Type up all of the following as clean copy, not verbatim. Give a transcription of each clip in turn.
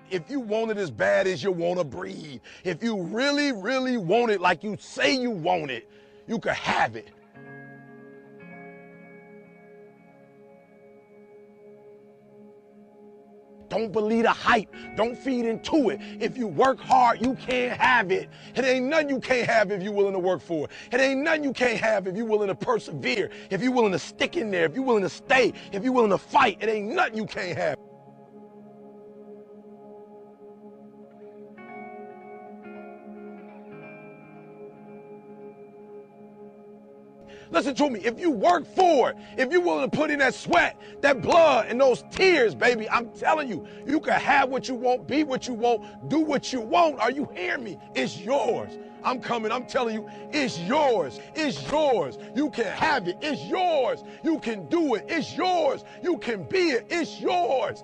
if you want it as bad as you want to breathe, if you really, really want it like you say you want it, you can have it. Don't believe the hype. Don't feed into it. If you work hard, you can't have it. It ain't nothing you can't have if you're willing to work for it. It ain't nothing you can't have if you're willing to persevere, if you're willing to stick in there, if you're willing to stay, if you're willing to fight. It ain't nothing you can't have. Listen to me, if you work for it, if you're willing to put in that sweat, that blood, and those tears, baby, I'm telling you, you can have what you want, be what you want, do what you want. Are you hearing me? It's yours. I'm telling you, it's yours. It's yours. You can have it. It's yours. You can do it. It's yours. You can be it. It's yours.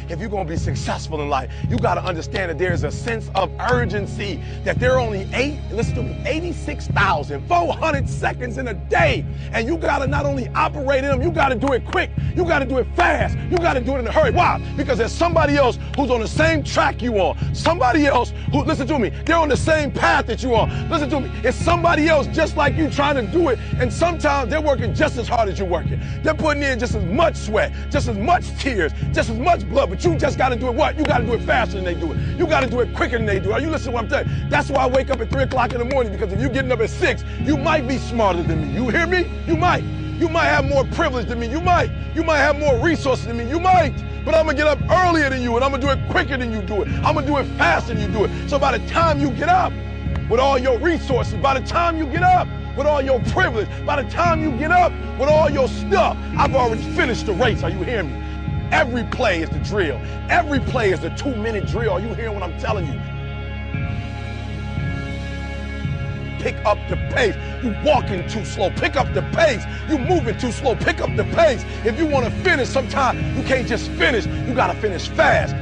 If you're going to be successful in life, you got to understand that there's a sense of urgency, that there are only 86,400 seconds in a day. And you got to not only operate in them, you got to do it quick. You got to do it fast. You got to do it in a hurry. Why? Because there's somebody else who's on the same track you on. Somebody else who, listen to me, they're on the same path that you on. Listen to me, it's somebody else just like you trying to do it. And sometimes they're working just as hard as you're working. They're putting in just as much sweat, just as much tears, just as much blood. But you just got to do it what? You got to do it faster than they do it. You got to do it quicker than they do it. Are you listening to what I'm telling you? That's why I wake up at 3 o'clock in the morning, because if you're getting up at 6, you might be smarter than me. You hear me? You might. You might have more privilege than me. You might. You might have more resources than me. You might. But I'm going to get up earlier than you, and I'm going to do it quicker than you do it. I'm going to do it faster than you do it. So by the time you get up with all your resources, by the time you get up with all your privilege, by the time you get up with all your stuff, I've already finished the race. Are you hearing me? Every play is the drill. Every play is the 2-minute drill. Are you hearing what I'm telling you? Pick up the pace. You walking too slow. Pick up the pace. You moving too slow. Pick up the pace. If you want to finish, sometimes you can't just finish. You got to finish fast.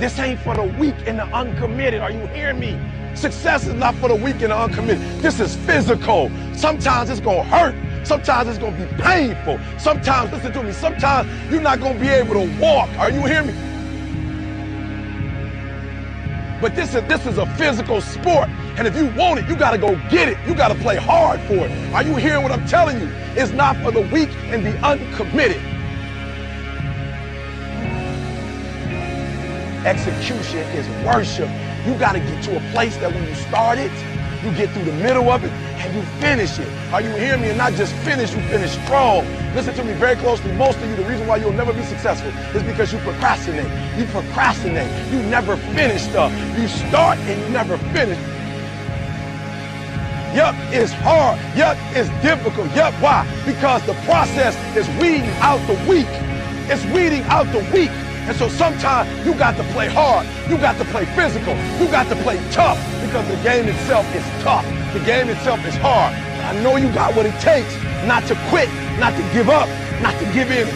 This ain't for the weak and the uncommitted. Are you hearing me? Success is not for the weak and the uncommitted. This is physical. Sometimes it's going to hurt. Sometimes it's going to be painful. Sometimes, listen to me, sometimes you're not going to be able to walk. Are you hearing me? But this is a physical sport. And if you want it, you got to go get it. You got to play hard for it. Are you hearing what I'm telling you? It's not for the weak and the uncommitted. Execution is worship. You got to get to a place that when you start it, you get through the middle of it, and you finish it. Are you hearing me? And not just finish, you finish strong. Listen to me very closely. Most of you, the reason why you'll never be successful is because you procrastinate. You procrastinate. You never finish stuff. You start and you never finish. Yup, it's hard. Yup, it's difficult. Yup, why? Because the process is weeding out the weak. It's weeding out the weak. And so sometimes you got to play hard. You got to play physical. You got to play tough, because the game itself is tough. The game itself is hard. But I know you got what it takes not to quit, not to give up, not to give in.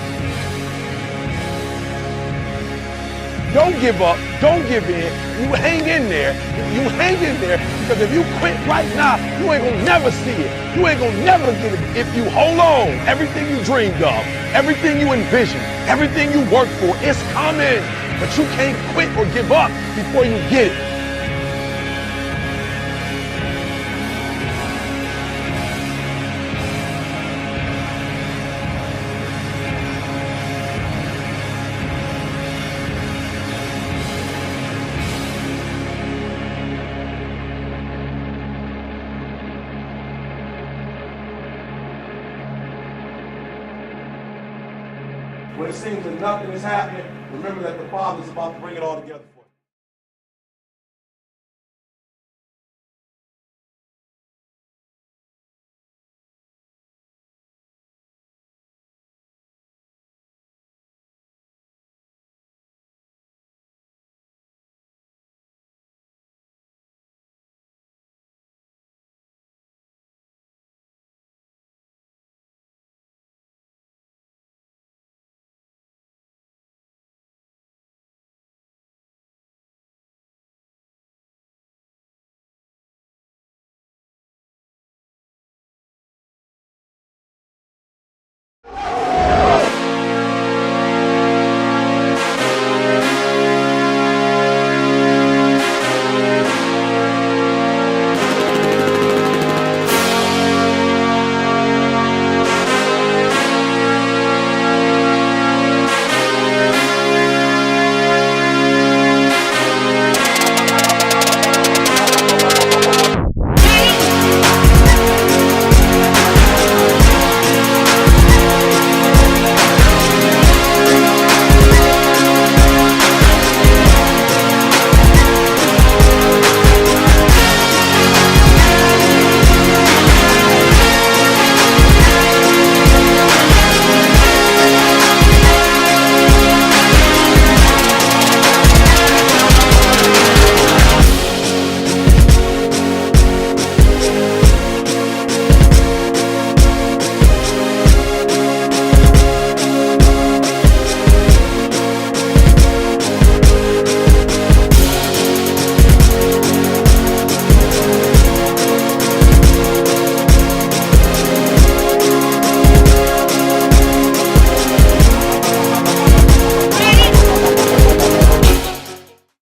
Don't give up. Don't give in. You hang in there. You hang in there, because if you quit right now, you ain't going to never see it. You ain't going to never get it. If you hold on, everything you dreamed of, everything you envisioned, everything you worked for, it's coming. But you can't quit or give up before you get it. When it seems that nothing is happening, remember that the Father is about to bring it all together.